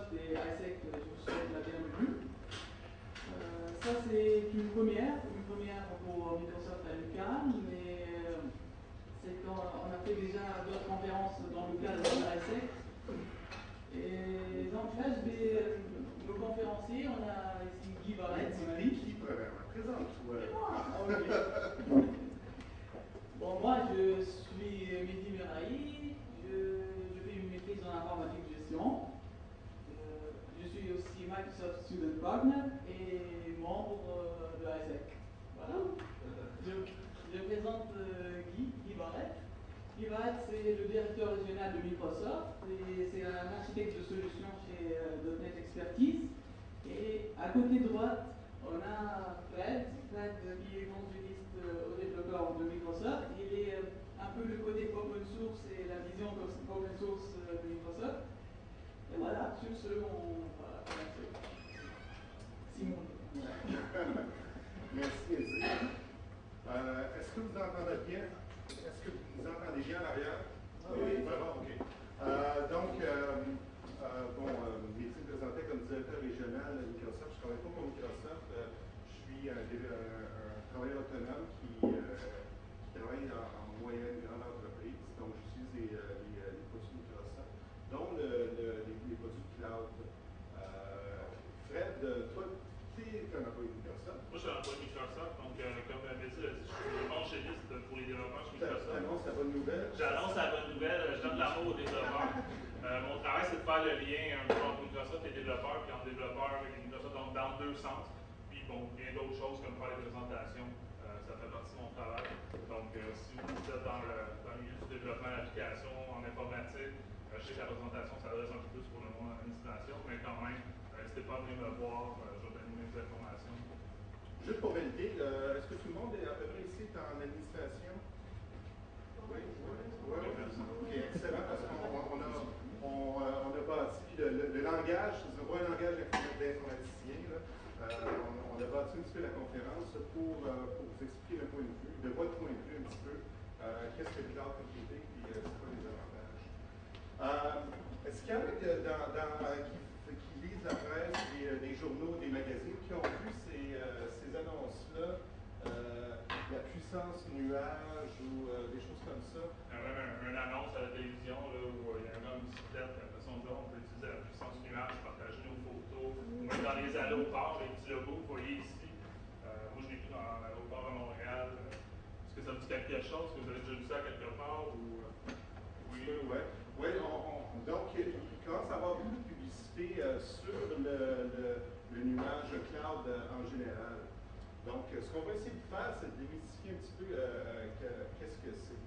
Microsoft et ISEC, je vous souhaite la bienvenue. Ça c'est une première pour Microsoft à l'UQAM, mais c'est quand on a fait déjà d'autres conférences dans le cadre de l'ISEC. Et donc là, je vais nos conférenciers, on a ici Guy Barrett. C'est qui, premièrement? Présente-toi. C'est moi. Bon, moi, je suis Mehdi Merahi, je fais une maîtrise en informatique de gestion. Je suis aussi Microsoft Student Partner et membre de ISEC. Voilà. Je présente Guy Barrett. Guy Barrett, c'est le directeur régional de Microsoft et c'est un architecte de solutions chez .NET Expertise. Et à côté droite, on a Fred qui est évangéliste aux développeurs de Microsoft. Il est un peu le côté open source et la vision open source de Microsoft. Et voilà, sur ce, on va commencer. Simon. Merci, Eddie. Est-ce que vous entendez bien? Est-ce que vous entendez bien à l'arrière? Oui. Vraiment, OK. Mehdi me présentait comme directeur régional de Microsoft. Je ne travaille pas pour Microsoft. Je suis un travailleur autonome qui travaille en moyenne grande entreprise. Donc, j'utilise les produits de Microsoft, dont les produits cloud. Fred, toi, tu es un employé de Microsoft. Moi, je suis un employé de Microsoft, donc comme Mehdi l'a dit, je suis évangéliste pour les développeurs chez Microsoft. Tu annonces la bonne nouvelle. J'annonce la bonne nouvelle, je donne l'amour aux développeurs. Mon travail, c'est de faire le lien un peu entre Microsoft et les développeurs, puis entre développeurs et Microsoft, donc dans deux centres. Puis bon, bien d'autres choses comme faire des présentations, ça fait partie de mon travail. Donc, si vous êtes dans le milieu du développement d'applications en informatique, je sais que la présentation s'adresse un peu plus pour le monde en administration, mais quand même, n'hésitez pas à venir me voir, je vais donner mes informations. Juste pour valider, est-ce que tout le monde est à peu près ici en administration? Oui. Ok, excellent, parce qu'on a bâti, puis le langage, c'est pas un langage d'informaticien, on a bâti un petit peu la conférence pour vous expliquer de votre point de vue un petit peu, qu'est-ce que le cloud computing, puis c'est quoi les avantages. Est-ce qu'il y en a qui lisent la presse, des journaux, des magazines, qui ont vu ces annonces-là, la puissance nuage ou des choses comme ça? Il y a même une annonce à la télévision là, où il y a un homme bicyclette, la façon dont on peut utiliser la puissance nuage pour partager nos photos, ou même dans les aéroports, les petits logos que vous voyez ici. Moi, je l'ai vu dans l'aéroport à Montréal. Est-ce que ça vous dit quelque chose? Est-ce que vous avez déjà vu ça quelque part? Oui. Donc, il commence à avoir beaucoup de publicité sur le nuage cloud en général. Donc, ce qu'on va essayer de faire, c'est de démystifier un petit peu qu'est-ce que c'est.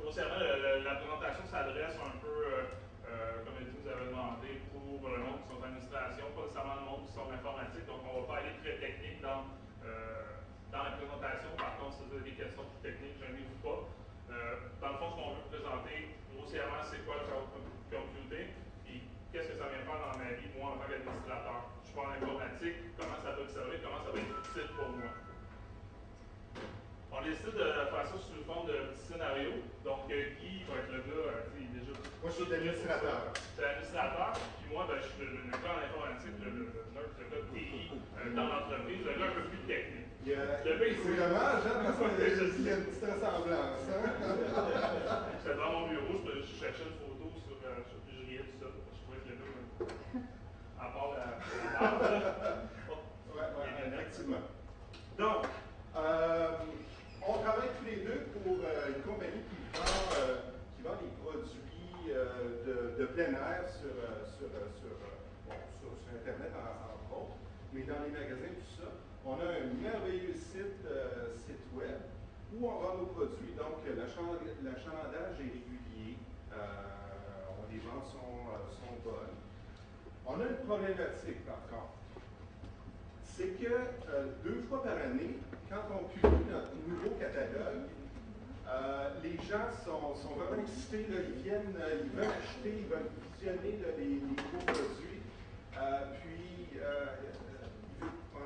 Grossièrement, la présentation s'adresse un peu, comme elle nous avait demandé, pour le monde qui sont en administration, pas nécessairement le monde qui sont en informatique. Donc, on ne va pas aller très technique dans la présentation. Par contre, si vous avez des questions plus techniques, je n'y vous pas. Dans le fond, ce qu'on veut présenter, grossièrement, c'est quoi le cloud computing et qu'est-ce que ça vient faire dans ma vie, moi, en tant qu'administrateur. Je suis pas en informatique, comment ça peut me servir, comment ça va être utile pour moi. On décide de faire ça sous forme de petit scénario. Donc, Guy va être le gars, il est déjà. Moi, je suis l'administrateur. Je suis l'administrateur, puis moi, je suis le gars en informatique, le nerd, le gars TI dans l'entreprise, le gars un peu plus technique. C'est dommage, parce qu'il y a une petite ressemblance. J'étais dans mon bureau, je cherchais une photo sur. Je riais tout ça, je trouvais que le gars, à part la barbe. Oui, effectivement. Donc, on travaille tous les deux pour une compagnie qui vend des produits de plein air sur Internet, entre autres, mais dans les magasins, tout ça. On a un merveilleux site web où on vend nos produits. Donc, l'achalandage est régulier. Les ventes sont bonnes. On a une problématique, par contre. C'est que 2 fois par année, quand on publie notre nouveau catalogue, les gens sont vraiment excités. Là, ils veulent acheter, ils veulent visionner les nouveaux produits.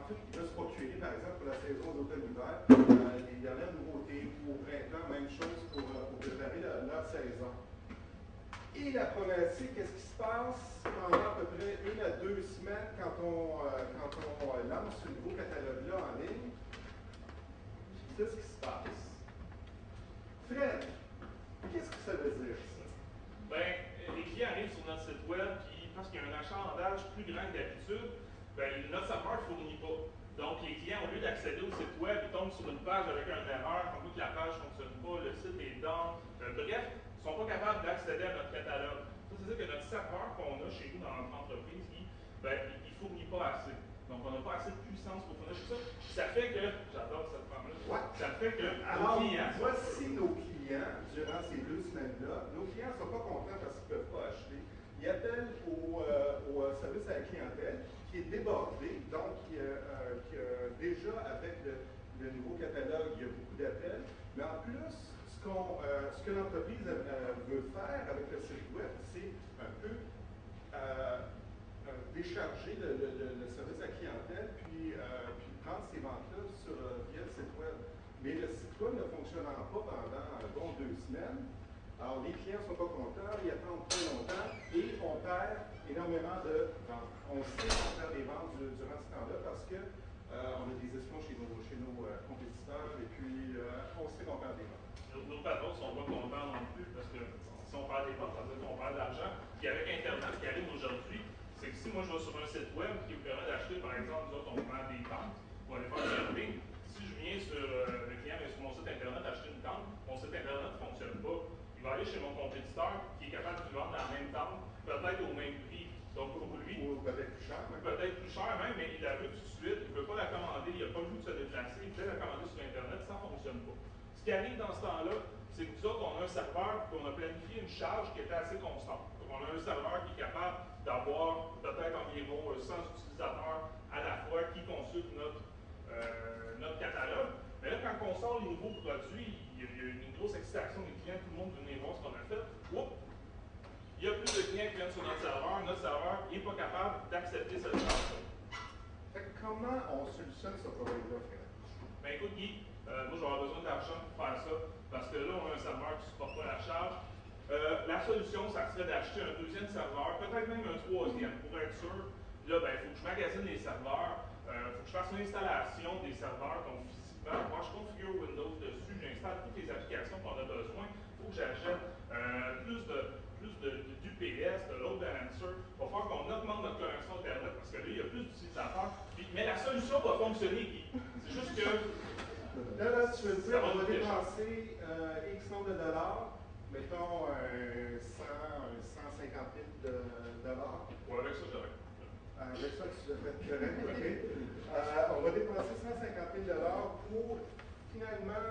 Ils veulent se procurer, par exemple, pour la saison d'automne-hiver, les dernières nouveautés, ou au printemps, même chose pour préparer leur saison. Et la problématique, qu'est-ce qui se passe pendant à peu près 1 à 2 semaines quand on lance ce nouveau catalogue-là en ligne? C'est ce qui se passe. Fred, qu'est-ce que ça veut dire, ça? Bien, les clients arrivent sur notre site web, puis parce qu'il y a un achalandage plus grand que d'habitude, bien, notre serveur ne fournit pas. Donc, les clients, au lieu d'accéder au site web, ils tombent sur une page avec une erreur, on voit que la page ne fonctionne pas, le site est down. Bref, ils ne sont pas capables d'accéder à notre catalogue. Ça, c'est-à-dire que notre serveur qu'on a chez nous dans notre entreprise, il ne fournit pas assez. Donc, on n'a pas assez de puissance pour fournir ça. Ça fait que, j'adore cette forme-là, ça fait que alors, nos clients... voici nos clients, durant ces 2 semaines-là. Nos clients ne sont pas contents parce qu'ils ne peuvent pas acheter. Ils appellent au service à la clientèle qui est débordé, donc qui déjà avec le nouveau catalogue, il y a beaucoup d'appels. Mais en plus, ce que l'entreprise veut faire avec le site web, c'est un peu décharger le service à la clientèle, puis prendre ces ventes-là via le site web. Mais le site web ne fonctionnant pas pendant un bon 2 semaines, alors les clients ne sont pas contents, ils attendent très longtemps et on perd énormément de ventes. On sait qu'on perd des ventes durant ce temps-là parce que on a des espions chez nos compétiteurs et puis on sait qu'on perd des ventes. Nos patrons ne sont pas contents non plus parce que si on perd des ventes, ça veut dire qu'on perd de l'argent. Puis avec Internet qui arrive aujourd'hui, c'est que si moi je vais sur un site web qui me permet d'acheter, par exemple, nous autres, on vend des tentes pour aller faire du camping. Si je viens sur le client vient sur mon site Internet acheter une tente, mon site Internet ne fonctionne pas. Il va aller chez mon compétiteur qui est capable de vendre la même tente, peut-être au même prix. Donc pour lui, ou peut-être plus cher. Peut-être plus cher même, mais il la veut tout de suite, il ne veut pas la commander, il n'a pas le goût de se déplacer, il veut la commander sur Internet, ça ne fonctionne pas. Ce qui arrive dans ce temps-là, c'est que nous autres, on a un serveur, puis on a planifié une charge qui était assez constante. Donc, on a un serveur qui est capable d'avoir peut-être environ 100 utilisateurs à la fois qui consultent notre catalogue. Mais là, quand on sort les nouveaux produits, il y a une grosse excitation des clients, tout le monde veut venir voir ce qu'on a fait. Oups! Il y a plus de clients qui viennent sur notre serveur n'est pas capable d'accepter cette charge-là. Comment on solutionne ce problème-là, Fred? Ben écoute, Guy, moi je vais avoir besoin d'argent pour faire ça, parce que là, on a un serveur qui ne supporte pas la charge. La solution, ça serait d'acheter un 2e serveur, peut-être même un 3e, pour être sûr. Là, ben, il faut que je magasine les serveurs, il faut que je fasse une installation des serveurs, donc physiquement, moi je configure Windows dessus, j'installe toutes les applications qu'on a besoin, il faut que j'achète plus d'UPS, de load balancer, il va falloir qu'on augmente notre connexion Internet, parce que là, il y a plus d'utilisateurs. Mais la solution va fonctionner, Guy. C'est juste que... Là, tu veux dire, on va dépenser X nombre de dollars, mettons 150 000 dollars. Oui, avec ça, j'aurais. Avec ça, tu devrais être correct, OK. On va dépenser 150 000 dollars pour finalement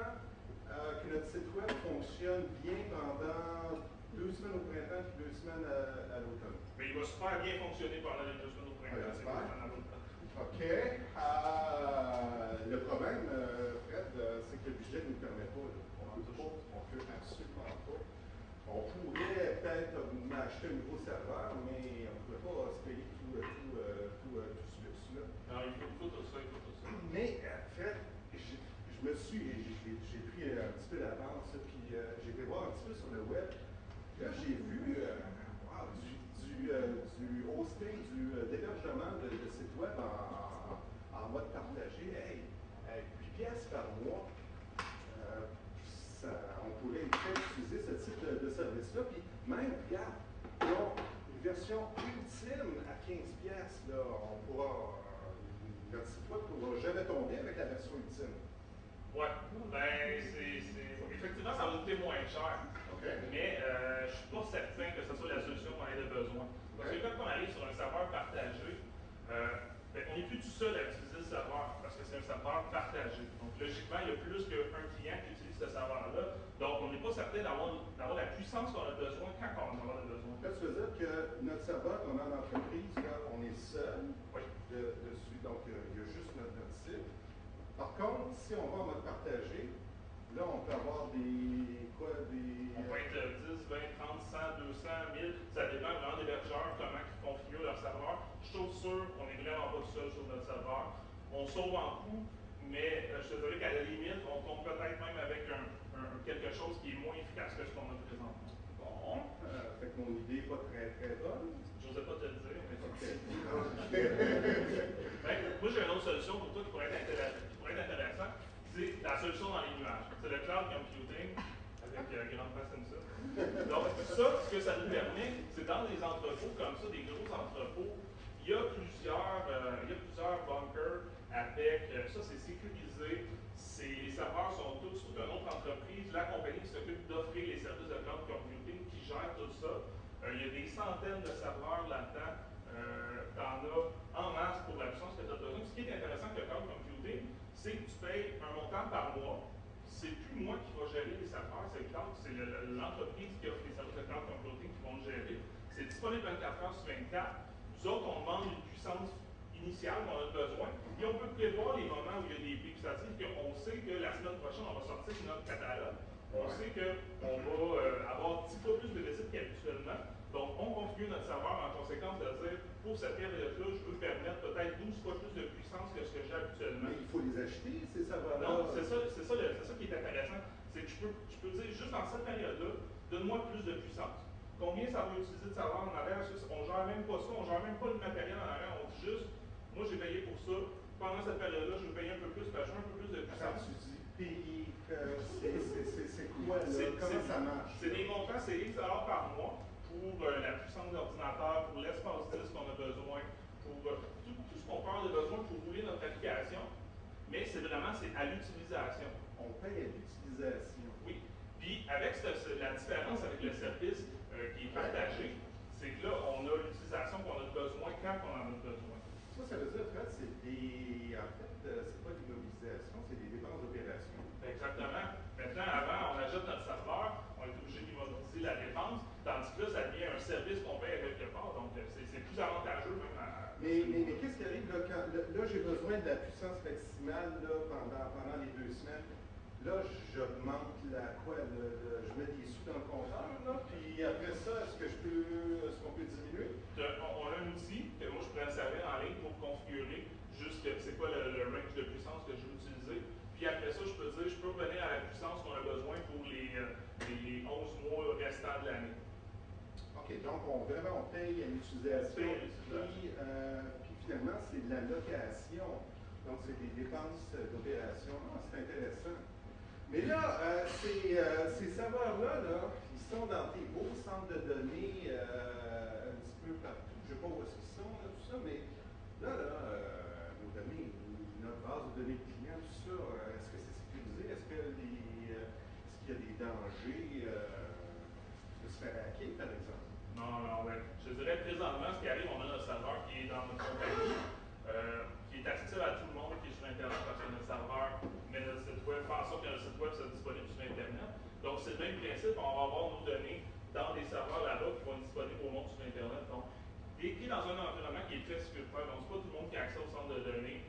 que notre site web fonctionne bien pendant 2 semaines au printemps et 2 semaines à l'automne. Mais il va super bien fonctionner pendant les 2 semaines au printemps et 2 semaines à l'automne. OK. Le problème, Fred, c'est que le budget ne nous permet pas. On ne peut absolument pas. On pourrait peut-être acheter un nouveau serveur, mais on ne pourrait pas se payer tout ce luxe-là. Non, il faut tout ça, Mais, Fred, j'ai pris un petit peu d'avance, puis j'ai été voir un petit peu sur le web. Là, j'ai vu du hosting, d'hébergement de site web en mode partagé. Hey, 8 piastres par mois, on pourrait peut-être utiliser ce type de service-là. Puis même, regarde, une version ultime à 15 piastres, là, notre site web ne pourra jamais tomber avec la version ultime. Oui, ben, effectivement, ça va coûter moins cher. Okay. Mais je ne suis pas certain que ce soit la solution qu'on ait de besoin. Parce que quand on arrive sur un serveur partagé, on n'est plus tout seul à utiliser le serveur, parce que c'est un serveur partagé. Donc logiquement, il y a plus qu'un client qui utilise ce serveur-là. Donc on n'est pas certain d'avoir la puissance qu'on a besoin quand on en a besoin. Là, tu veux dire que notre serveur qu'on a en entreprise, là, on est seul dessus, donc il y a juste notre site. Par contre, si on va en mode partagé, là, on peut avoir On peut être 10, 20, 30, 100, 200, 1000, ça dépend vraiment des hébergeurs, comment ils configurent leur serveur. Je suis sûr qu'on n'est vraiment pas tout seul sur notre serveur. On sauve en coût, mais je te dirais qu'à la limite, on tombe peut-être même avec quelque chose qui est moins efficace que ce qu'on a présentement. Bon, Fait que mon idée n'est pas très bonne. Je n'osais pas te le dire, mais OK. ben, moi, j'ai une autre solution pour toi qui pourrait être intéressant. C'est la solution dans les nuages. C'est le cloud computing avec grande face comme ça. Donc, ça, ce que ça nous permet, c'est dans des entrepôts comme ça, des gros entrepôts, il y a plusieurs bunkers avec, ça c'est sécurisé, les serveurs sont tous sous une autre entreprise, la compagnie qui s'occupe d'offrir les services de cloud computing qui gère tout ça. Il y a des centaines de serveurs là-dedans, t'en as en masse pour la puissance que tu as besoin. Ce qui est intéressant avec le cloud computing, c'est que tu payes un montant par mois. C'est plus moi qui va gérer les serveurs, c'est l'entreprise qui offre les services de cloud computing qui vont le gérer. C'est disponible 24 heures sur 24. Nous autres, on demande une puissance initiale qu'on a besoin, et on peut prévoir les moments où il y a des pics. C'est-à-dire qu'on sait que la semaine prochaine, on va sortir notre catalogue. On sait qu'on va avoir 10 fois plus de visites qu'habituellement. Donc, on configure notre serveur en conséquence de dire, pour cette période-là, je veux permettre peut-être 12 fois plus de puissance que ce que j'ai habituellement. Mais il faut les acheter, ces serveurs-là. Non, c'est ça qui est intéressant. C'est que je peux dire, juste dans cette période-là, donne-moi plus de puissance. Combien ça va utiliser de serveur en arrière? On ne gère même pas ça, on ne gère même pas le matériel en arrière. On dit juste, moi j'ai payé pour ça. Pendant cette période-là, je veux payer un peu plus, parce que je veux un peu plus de puissance. Quand tu dis payer, c'est quoi là? Comment ça marche? C'est des montants, c'est X $ par mois pour la puissance d'ordinateur, pour l'espace disque qu'on a besoin, pour tout ce qu'on peut avoir de besoin pour rouler notre application. Mais c'est à l'utilisation. On paye à l'utilisation. Oui. Puis avec la différence avec le service qui est partagé, c'est que là, on a l'utilisation qu'on a besoin quand on en a besoin. Ça veut dire que c'est c'est pas l'immobilisation, c'est des dépenses d'opération. Exactement. Maintenant, avant, on achète notre serveur, on est obligé d'immobiliser la dépense, tandis que là, ça devient un service qu'on paye à quelque part. Donc, c'est plus avantageux même Mais qu'est-ce qui arrive là, là j'ai besoin de la puissance maximale là, pendant les 2 semaines. Là, j'augmente je mets des sous dans le compteur, là, puis après ça, est-ce qu'on peut diminuer? On a un outil que moi je pourrais servir en ligne pour configurer juste c'est quoi le range de puissance que je veux utiliser. Puis après ça, je peux dire, je peux revenir à la puissance qu'on a besoin pour les 11 mois restants de l'année. OK, donc on paye à l'utilisation, puis finalement, c'est de la location. Donc, c'est des dépenses d'opération. C'est intéressant. Mais là, ces serveurs-là, ils sont dans tes beaux centres de données un petit peu partout. Je ne sais pas où est-ce qu'ils sont, là, tout ça, mais là, nos données, notre base de données clients, tout ça, est-ce que c'est sécurisé? Est-ce qu'il y a des dangers de se faire hacker, par exemple? Non, ouais. Je dirais présentement, ce qui arrive, on a notre serveur qui est dans notre compagnie, qui est accessible à tout le monde, qui est sur Internet parce que notre serveur met notre site web, fait en sorte que notre site web soit disponible sur Internet. Donc, c'est le même principe, on va avoir nos données dans des serveurs là-bas qui vont être disponibles au monde sur Internet. Donc, qui est dans un environnement qui est très sécuritaire. Donc, c'est pas tout le monde qui a accès au centre de données.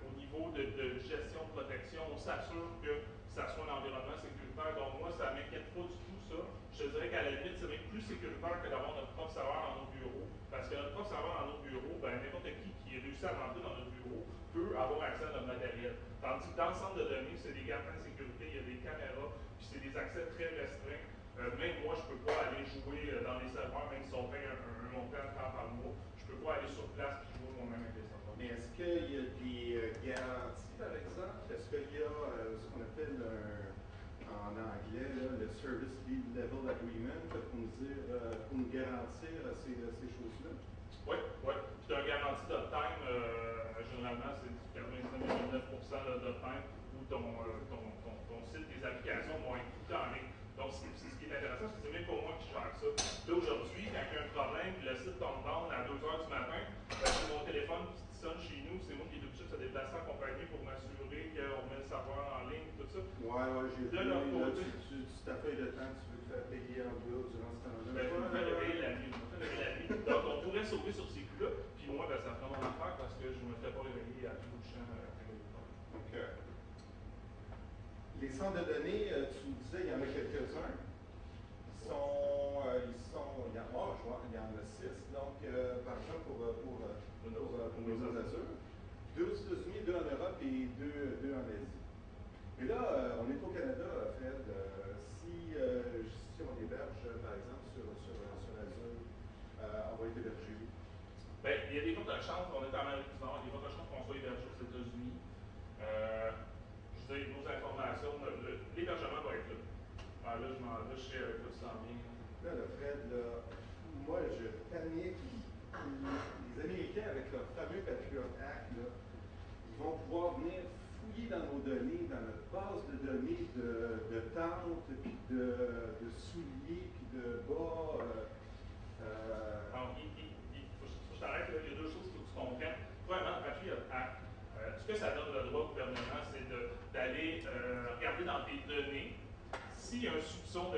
Au niveau de gestion, de protection, on s'assure que ça soit un environnement sécuritaire. Donc, moi, ça ne m'inquiète pas du tout ça. Je te dirais qu'à la limite, c'est même plus sécuritaire que d'avoir notre propre serveur dans nos bureaux. Parce que notre propre serveur dans nos bureaux, n'importe qui réussit à rentrer dans notre bureau peut avoir accès à notre matériel. Tandis que dans le centre de données, c'est des gardiens de sécurité, il y a des caméras, puis c'est des accès très restreints. Même moi, je ne peux pas aller jouer dans les serveurs, même si on paye un montant de temps par mois. Je ne peux pas aller sur place et jouer moi-même avec les serveurs. Mais est-ce qu'il y a des garanties, par exemple? Est-ce qu'il y a ce qu'on appelle en anglais le Service Level Agreement pour nous garantir ces choses-là? Oui. Puis un garantie d'uptime, généralement, c'est 99,9% d'uptime où ton site, tes applications vont être tout le temps en ligne. Donc, ce qui est intéressant, c'est que c'est même pas moi qui gère ça. Là, aujourd'hui, quand il y a un problème, le site tombe down à 2 h du matin, c'est mon téléphone qui sonne chez nous, c'est moi qui est obligé de se déplacer en compagnie pour m'assurer qu'on met le serveur en ligne, tout ça. Ouais, j'ai vu. De leur côté, ta feuille de temps, tu veux te faire payer en dehors durant ce temps-là. Je peux me faire réveiller la nuit. Donc, on pourrait sauver sur ces coups-là, puis moi, ça ferait mon affaire parce que je ne me ferais pas réveiller à tout bout de champ. Donc, les centres de données, tu me disais, il y en a quelques-uns. Il y en a 6, donc, par exemple, pour Windows Azure. 2 aux États-Unis, 2 en Europe et 2 en Asie. Mais là, on est au Canada, Fred. Si on héberge, par exemple, sur pouvoir venir fouiller dans nos données, dans notre base de données de tentes, puis de souliers, puis de bas. Alors, faut que je t'arrête, il y a deux choses qu'il faut que tu comprennes. Premièrement, Patriot Act, ce que ça donne le droit au gouvernement, c'est d'aller regarder dans tes données s'il y a un soupçon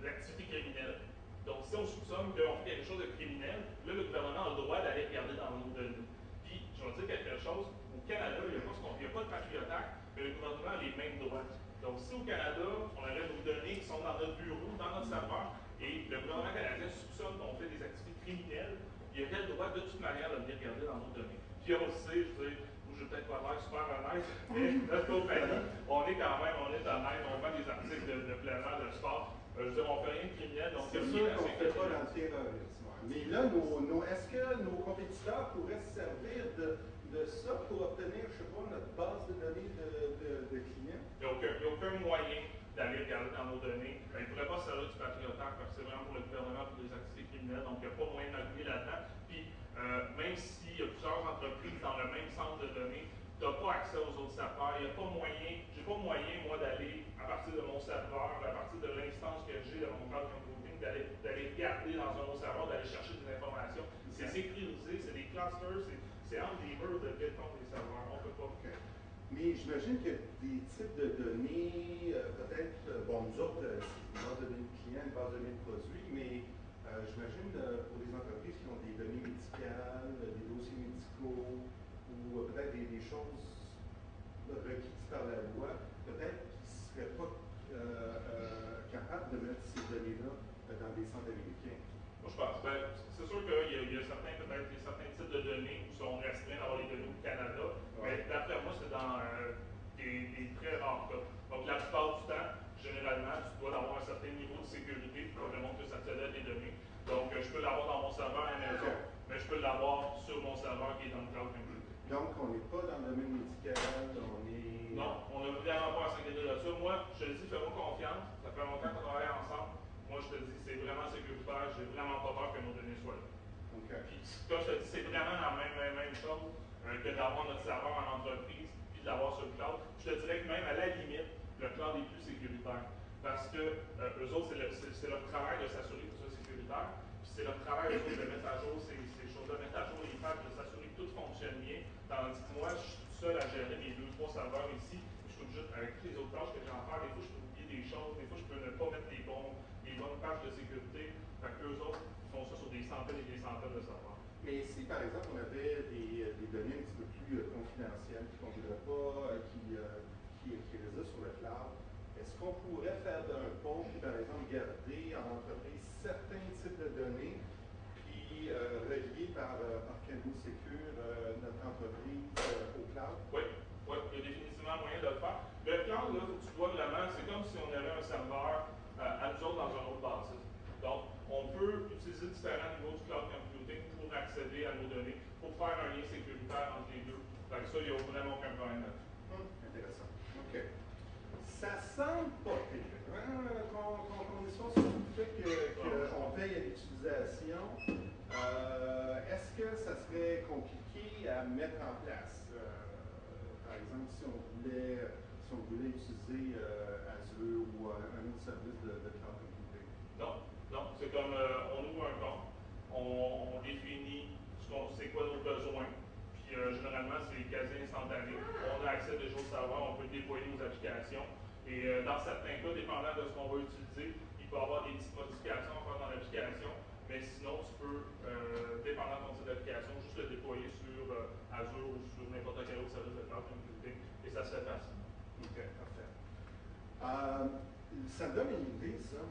d'activité criminelle. Donc, si on soupçonne qu'on fait quelque chose de criminel, là, le gouvernement a le droit d'aller regarder dans nos données. Puis, je vais dire quelque chose, au Canada, il n'y a pas de Patriot Act, mais le gouvernement a les mêmes droits. Donc, si au Canada, on avait nos données qui sont dans notre bureau, dans notre serveur, et le gouvernement canadien soupçonne qu'on fait des activités criminelles, il aurait le droit de toute manière de venir regarder dans nos données. Puis on le sait, je veux dire, je vais peut-être pas l'air super honnête, mais notre compagnie, on est honnête, on vend des articles de plein air, de sport. Je veux dire, on ne fait rien de criminel, donc c'est sûr qu'on ne fait pas dans le terrorisme. Mais là, est-ce que nos compétiteurs pourraient se servir de ça pour obtenir, je ne sais pas, notre base de données de clients? Il n'y a aucun moyen d'aller regarder dans nos données. Il ne pourrait pas se servir du Patriot Act parce que c'est vraiment pour le gouvernement pour des activités criminelles, donc il n'y a pas moyen de naviguer là-dedans. Puis, même s'il y a plusieurs entreprises dans le même centre de données, tu n'as pas accès aux autres serveurs. Il n'y a pas moyen, j'ai pas moyen, moi, d'aller, à partir de mon serveur, à partir de l'instance que j'ai de mon cloud computing, d'aller regarder dans un autre serveur, d'aller chercher des informations. C'est sécurisé, c'est des clusters, c'est entre des murs de béton des serveurs. On ne peut pas. Okay. Mais j'imagine que des types de données, peut-être, bon, nous autres, c'est une base de données de clients, une base de données de produits, mais j'imagine pour les entreprises qui ont des données médicales, des dossiers médicaux, ou peut-être des choses requises par la loi, peut-être qu'ils ne seraient pas capables de mettre ces données-là dans des centres américains. Moi, je pense. C'est sûr qu'il y a certains types de données qui sont restreints d'avoir les données au Canada, mais d'après moi, c'est dans des très rares cas. Donc, la plupart du temps, généralement, tu dois avoir un certain niveau de sécurité pour démontrer que ça te donne des données. Donc, je peux l'avoir dans mon serveur à la maison, mais je peux l'avoir sur mon serveur qui est dans le cloud computing. Donc, on n'est pas dans le domaine médical, on est... Non, on n'a vraiment pas à s'inquiéter de ça. Moi, je te dis, fais-moi confiance. Ça fait longtemps qu'on travaille ensemble. Moi, je te dis, c'est vraiment sécuritaire. J'ai vraiment pas peur que nos données soient là. Okay. Puis, comme je te dis, c'est vraiment la même chose que d'avoir notre serveur en entreprise puis de l'avoir sur le cloud. Je te dirais que même à la limite, le cloud est plus sécuritaire. Parce que eux autres, c'est leur travail de s'assurer que ce soit sécuritaire. Puis c'est leur travail, eux autres, de mettre à jour ces choses-là, mettre à jour les pages, de s'assurer que tout fonctionne bien. Tandis que moi, je suis tout seul à gérer mes 2-3 serveurs ici. Je peux juste, avec toutes les autres tâches que j'ai à faire, des fois, je peux oublier des choses, des fois, je peux ne pas mettre les bonnes pages de sécurité. Fait qu'eux autres, ils font ça sur des centaines et des centaines de serveurs. Mais si, par exemple, on avait des données un petit peu plus confidentielles, qu'on ne voudrait pas qui résident sur le cloud, est-ce qu'on pourrait faire un pont, puis par exemple garder en entreprise certains types de données, puis relier par Canaux Secure notre entreprise au cloud? Oui, il y a définitivement moyen de le faire. Le cloud, là, tu dois vraiment, c'est comme si on avait un serveur à nous autres dans un autre bâtisse. Donc, on peut utiliser différents niveaux du cloud computing pour accéder à nos données, pour faire un lien sécuritaire entre les deux. Donc ça, il n'y a vraiment aucun problème là-dessus. Intéressant. OK. Ça semble pas pire. Condition sur le fait qu'on paye à l'utilisation. Est-ce que ça serait compliqué à mettre en place? Par exemple, si on voulait utiliser Azure ou un autre service de cloud computing? Non, c'est comme on ouvre un compte, on définit c'est quoi nos besoins, puis généralement c'est quasi instantané. On a accès déjà au serveur, on peut déployer nos applications, et dans certains cas, dépendant de ce qu'on va utiliser, il peut y avoir des petites modifications à faire dans l'application, mais sinon tu peux, dépendant de ton type d'application, juste le déployer sur Azure ou sur n'importe quel autre service de cloud computing, et ça se fait facilement. OK, parfait. Ça me donne une idée, ça.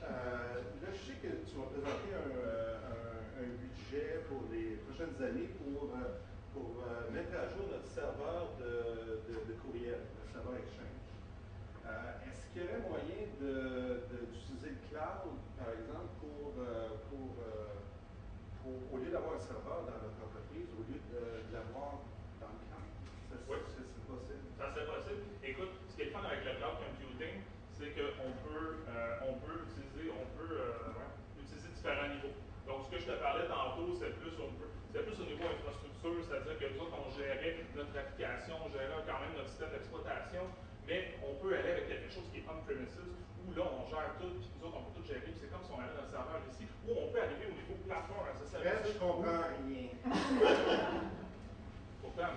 Là, je sais que tu vas présenter un budget pour les prochaines années pour mettre à jour notre serveur de courriel, le serveur Exchange. Est-ce qu'il y aurait moyen d'utiliser le cloud, par exemple, au lieu d'avoir un serveur dans notre entreprise, au lieu de l'avoir dans le cloud? Oui. C'est possible. Ça serait possible. Écoute, ce qui est le fun avec le cloud computing, c'est qu'on peut utiliser différents niveaux. Donc, ce que je te parlais tantôt, c'est plus au niveau infrastructure, c'est-à-dire que nous autres, on gérait notre application, on gérait peut aller avec quelque chose qui est on-premises, où là, on gère tout, puis nous autres, on peut tout gérer, puis c'est comme si on allait dans le serveur ici, ou on peut arriver au niveau plateforme as a service. Bref, je comprends rien. Pourtant,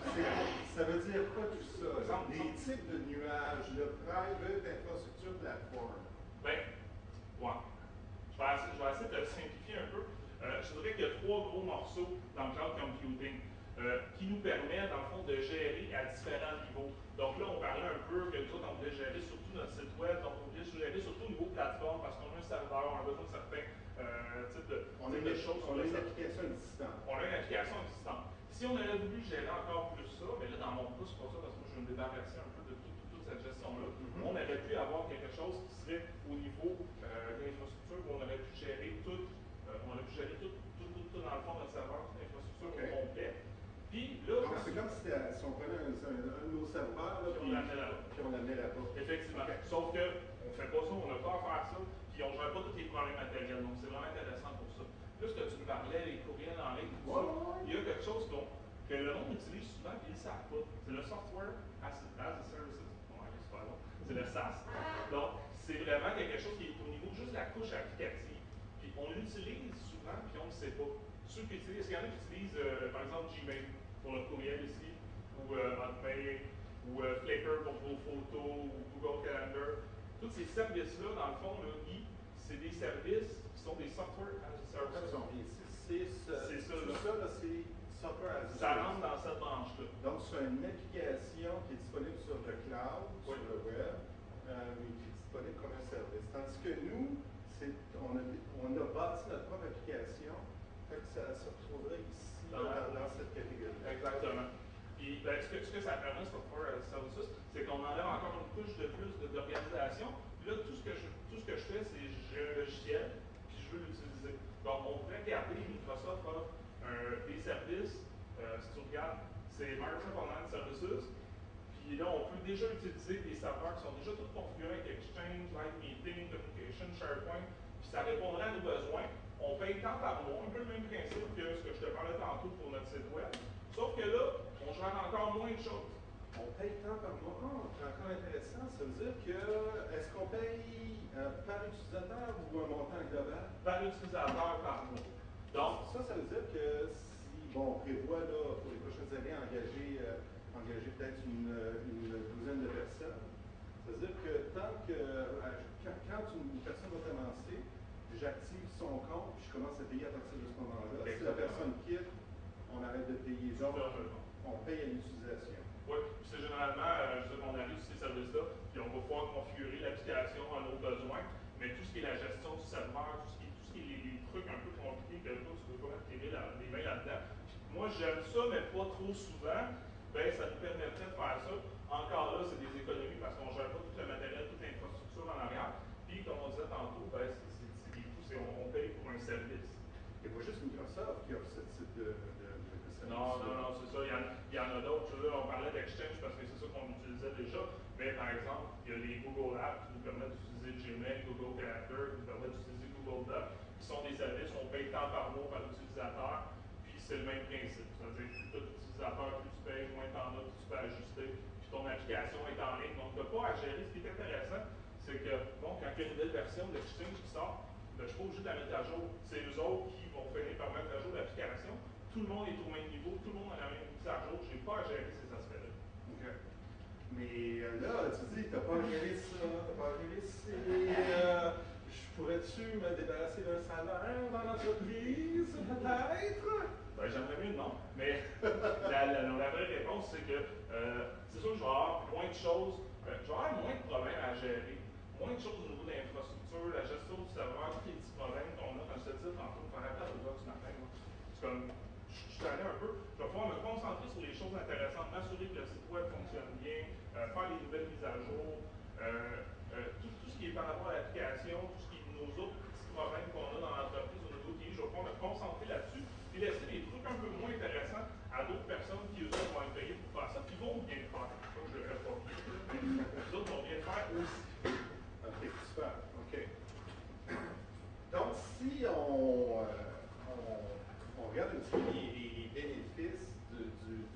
Ça veut dire quoi tout ça? Des types de nuages, le private infrastructure platform. Ben, ouais. Je vais essayer de le simplifier un peu. Je dirais qu'il y a 3 gros morceaux dans le cloud computing qui nous permettent, dans le fond, de gérer à différents niveaux. Donc là, on parlait un peu que nous autres, on voulait gérer surtout notre site web, donc on voulait gérer surtout au niveau plateforme parce qu'on a un serveur, on a besoin de certains types de choses. On a une application existante. On a une application existante. Si on avait voulu gérer encore plus ça, mais là, dans mon cas, c'est pas ça parce que moi, je veux me débarrasser un peu de toute cette gestion-là. On aurait pu avoir quelque chose qui serait au niveau de l'infrastructure où on aurait pu gérer tout, dans le fond, notre serveur, toute l'infrastructure au complet. Puis là, donc, c'est comme si on prenait un de nos serveurs, là, puis on l'amenait là-bas. Effectivement. Okay. Sauf qu'on ne fait pas ça, on n'a pas à faire ça, puis on ne gère pas tous les problèmes matériels. Donc, c'est vraiment intéressant pour ça. Plus que tu me parlais, les courriels en ligne, tout ça, il y a quelque chose que le monde utilise souvent, puis ils ne savent pas. C'est le software as a services. C'est le SaaS. Donc, c'est vraiment quelque chose qui est au niveau juste de la couche applicative. Puis on l'utilise souvent, puis on ne le sait pas. Ceux qui utilisent, il y en a qui utilisent, par exemple, Gmail pour le courriel ici, ou Hotmail, ou Flickr pour vos photos, ou Google Calendar. Tous ces services-là, dans le fond, c'est des services qui sont des software as a service. C'est ça, c'est software as a service. Ça rentre dans cette branche-là. Donc, c'est une application qui est disponible sur le cloud, sur le web, mais qui est disponible comme un service. Tandis que nous, on a bâti notre propre application, fait que ça se retrouverait ici, dans cette catégorie. Exactement. Puis, ben, ce que ça permet, Software as a Services, c'est qu'on enlève encore une couche de plus d'organisation. Puis là, tout ce que je fais, c'est j'ai un logiciel, puis je veux l'utiliser. Donc, on pourrait regarder Microsoft offre des services, si tu regardes, c'est Microsoft Online Services. Puis là, on peut déjà utiliser des serveurs qui sont déjà tous configurés avec Exchange, Live Meeting, Communication, SharePoint, puis ça répondrait à nos besoins. On paye tant par mois, un peu le même principe que ce que je te parlais tantôt pour notre site web. Sauf que là, on gère encore moins de choses. On paye tant par mois. C'est encore intéressant. Ça veut dire que, est-ce qu'on paye par utilisateur ou un montant global? Par utilisateur par mois. Donc, ça veut dire que si, on prévoit là, pour les prochaines années engager peut-être une douzaine de personnes, ça veut dire que quand une personne va commencer, j'active son compte puis je commence à payer à partir de ce moment-là. Si la personne quitte, on arrête de payer. Donc, on paye à l'utilisation. Oui, c'est généralement, on arrive sur ces services-là, puis on va pouvoir configurer l'application à nos besoins, mais tout ce qui est la gestion du serveur, tout ce qui est les trucs un peu compliqués que toi, tu ne veux pas mettre les mains là-dedans. Moi, j'aime ça, mais pas trop souvent. Ben, ça nous permettrait de faire ça. Encore là, c'est des économies parce qu'on ne gère pas tout le matériel, toute l'infrastructure en arrière. Puis, comme on disait tantôt, ben, c'est des coûts, on paye pour un service. Il n'y a pas juste Microsoft qui offre ce type de service. Non, c'est ça. Il y en a d'autres. On parlait d'Exchange parce que c'est ça qu'on utilisait déjà. Mais par exemple, il y a les Google Apps qui nous permettent d'utiliser Gmail, Google Calendar, qui nous permettent d'utiliser Google Docs, qui sont des services qu'on paye tant par mois par utilisateur. Puis c'est le même principe. C'est-à-dire que plus tu as d'utilisateurs, plus tu payes, moins tu en as, plus tu peux ajuster. Puis ton application est en ligne. Donc, tu n'as pas à gérer. Ce qui est intéressant, c'est que, bon, quand il y a une nouvelle version d'Exchange qui sort, ben, je ne suis pas obligé de la mettre à jour. C'est eux autres qui vont finir par mettre à jour l'application. Tout le monde est au même niveau, tout le monde a la même mise à jour. Je n'ai pas à gérer ces aspects-là. OK. Mais là, tu dis, tu n'as pas géré ça, tu n'as pas géré ci. Pourrais-tu me débarrasser d'un salaire dans l'entreprise, peut-être? Ben, j'aimerais mieux non. Mais la vraie réponse, c'est que c'est sûr que je vais avoir moins de choses, je vais avoir moins de problèmes à gérer. Moins de choses au niveau de l'infrastructure, la gestion du serveur, tous les petits problèmes qu'on a, comme je te disais tantôt, faire appel aux gars ce matin. C'est comme, je suis allé un peu, je vais pouvoir me concentrer sur les choses intéressantes, m'assurer que le site web fonctionne bien, faire les nouvelles mises à jour, tout ce qui est par rapport à l'application, tout ce qui est nos autres petits problèmes qu'on a dans l'entreprise au niveau TI, je vais pouvoir me concentrer là-dessus, puis laisser des trucs un peu moins intéressants à d'autres personnes qui, eux autres, vont être payés pour faire ça, puis vont bien le faire. Comme je le fais pas bien, mais les autres vont bien le faire aussi. OK, super. OK. Donc, si on regarde un petit peu les bénéfices de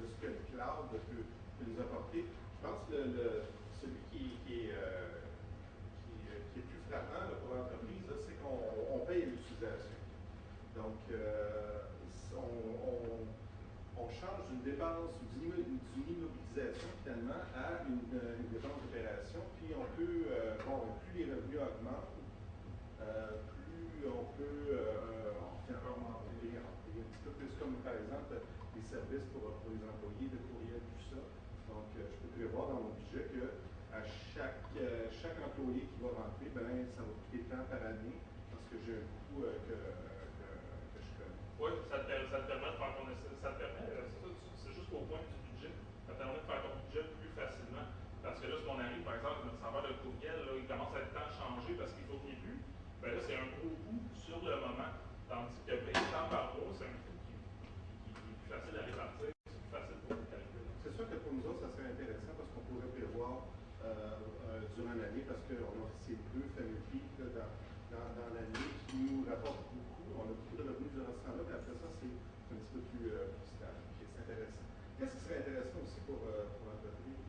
ce que le cloud peut nous apporter, je pense que celui qui est plus frappant là, pour l'entreprise, c'est qu'on paye l'utilisation. Donc, on change d'une dépense, d'une immobilisation finalement à une dépense d'opération, puis on peut, plus les revenus augmentent, plus on peut payer un petit peu plus, comme par exemple les services pour les employés, de courriel, tout ça. Donc, je peux prévoir dans mon budget que à chaque employé qui va rentrer, ben, ça va coûter tant par année parce que j'ai un coût que je connais. Oui, ça te permet de faire ton c'est juste au point du budget, ça te permet de faire ton budget plus facilement. Parce que là, ce qu'on arrive, par exemple, notre serveur de courriel, là, il commence à être temps changé parce qu'il faut qu'il y ait plus. Ben là, c'est un gros coût sur le moment. Tandis que payer temps par mois, c'est un coût qui est plus facile à répartir, c'est plus facile pour le calcul. C'est sûr que pour nous autres, ça serait intéressant parce qu'on pourrait prévoir durant l'année, parce qu'on a ces deux fameux pics dans l'année qui nous rapportent beaucoup. On a beaucoup de revenus durant ce temps-là, mais après ça, c'est un petit peu plus stable. C'est intéressant. Qu'est-ce qui serait intéressant aussi pour l'entreprise?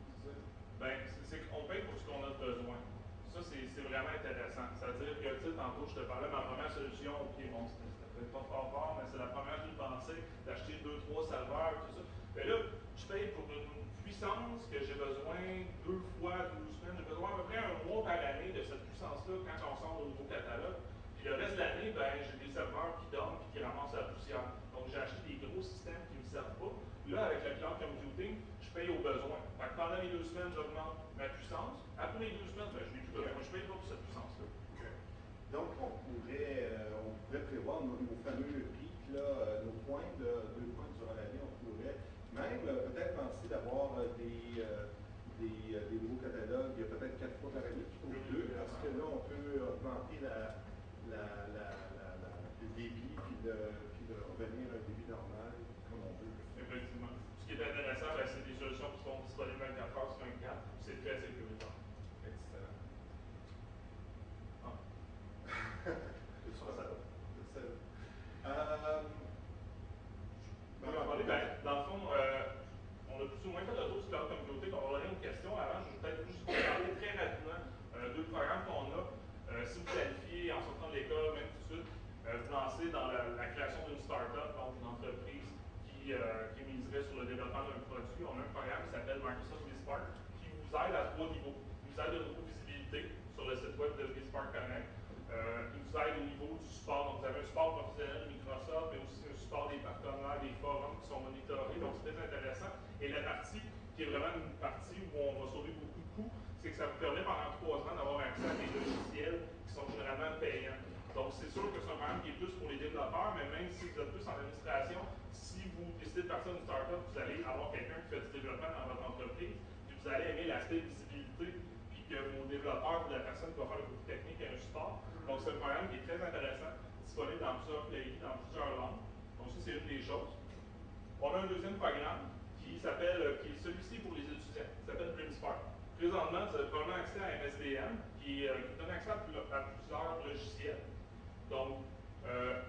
Ben, c'est qu'on paye pour ce qu'on a besoin. Ça, c'est vraiment intéressant. C'est-à-dire que, tu sais, tantôt, je te parlais de ma première solution, ok, bon, c'était peut-être pas fort, mais c'est la première que j'ai pensé, d'acheter 2-3 serveurs, tout ça. Mais là, je paye pour une puissance que j'ai besoin 2 fois 12 semaines. J'ai besoin à peu près 1 mois par année de cette puissance-là quand on sort le nouveau catalogue. Puis le reste de l'année, ben, j'ai des serveurs qui dorment et qui ramassent la poussière. Donc, j'ai acheté des gros systèmes qui ne me servent pas. Là, avec le cloud computing, je paye au besoin. Fait que pendant les 2 semaines, j'augmente ma puissance. Après les 2 semaines, ben, je n'ai plus besoin. Je paye pas pour cette puissance-là. Okay. Donc, on pourrait prévoir nos fameux pics, là, nos points, 2 points durant l'année. On pourrait même peut-être penser d'avoir des nouveaux catalogues, peut-être 4 fois par année plutôt que 2, parce que là, on peut augmenter le débit, puis revenir à un débit normal, comme on veut. Effectivement. Ce qui est intéressant, ben, c'est des solutions qui sont disponibles 24 heures sur 24. C'est très sécuritaire. Excellent. Ah. C'est ça, ça va. Dans le fond, on a plus ou moins fait le tour du cloud computing. On va revenir aux questions. Avant, je vais peut-être juste vous parler très rapidement deux programmes qu'on a. Si vous planifiez en sortant de l'école, même tout de suite, vous lancez dans la création d'une start-up, donc une entreprise qui miserait sur le développement d'un produit. On a un programme qui s'appelle Microsoft vSpark qui vous aide à 3 niveaux. Il vous aide au niveau visibilité sur le site web de vSpark Connect. Il vous aide au niveau du support. Donc, vous avez un support professionnel de Microsoft, mais aussi un support des partenaires, des forums qui sont monitorés. Donc, c'est très intéressant. Et la partie qui est vraiment une partie où on va sauver beaucoup de coûts, c'est que ça vous permet pendant 3 ans d'avoir accès à des logiciels qui sont généralement payants. Donc, c'est sûr que c'est un programme qui est plus pour les développeurs, mais même si vous êtes plus en administration, si vous décidez de partir d'une startup, vous allez avoir quelqu'un qui fait du développement dans votre entreprise, puis vous allez aimer l'aspect visibilité, puis que vos développeurs ou la personne qui va faire le côté technique ait un support. Donc, c'est un programme qui est très intéressant, disponible dans plusieurs pays, dans plusieurs langues. Donc, ça, c'est une des choses. On a un deuxième programme qui est celui-ci pour les étudiants, qui s'appelle Brimspark. Présentement, vous avez probablement accès à MSDN, qui donne accès à plusieurs logiciels. Donc,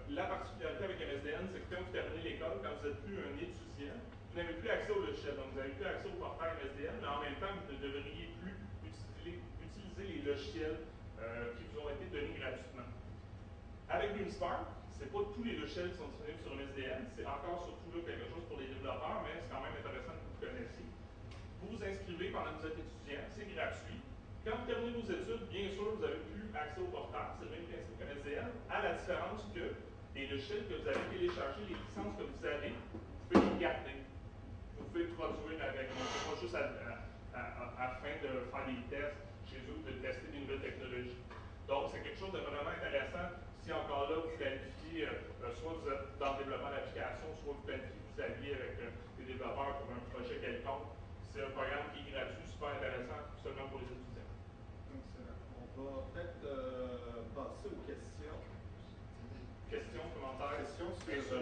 la particularité avec MSDN, c'est que quand vous terminez l'école, quand vous n'êtes plus un étudiant, vous n'avez plus accès au logiciel. Donc, vous n'avez plus accès au portail MSDN, mais en même temps, vous ne devriez plus utiliser les logiciels qui vous ont été donnés gratuitement. Avec Brimspark, ce n'est pas tous les logiciels qui sont disponibles sur MSDN, c'est encore surtout là quelque chose pour les développeurs, mais c'est quand même intéressant que vous le connaissiez. Vous vous inscrivez pendant que vous êtes étudiant, c'est gratuit. Quand vous terminez vos études, bien sûr, vous n'avez plus accès au portail, c'est le même principe que MSDN, à la différence que les logiciels que vous avez téléchargés, les licences que vous avez, vous pouvez les garder. Vous pouvez produire avec, pas juste afin de faire des tests chez eux, de tester des nouvelles technologies. Donc, c'est quelque chose de vraiment intéressant. Si encore là, vous planifiez, soit vous êtes dans le développement d'applications, soit vous planifiez vous alliez avec des développeurs pour un projet quelconque, c'est un programme qui est gratuit, super intéressant, seulement pour les étudiants. Excellent. On va peut-être passer aux questions. Questions, commentaires? Questions sur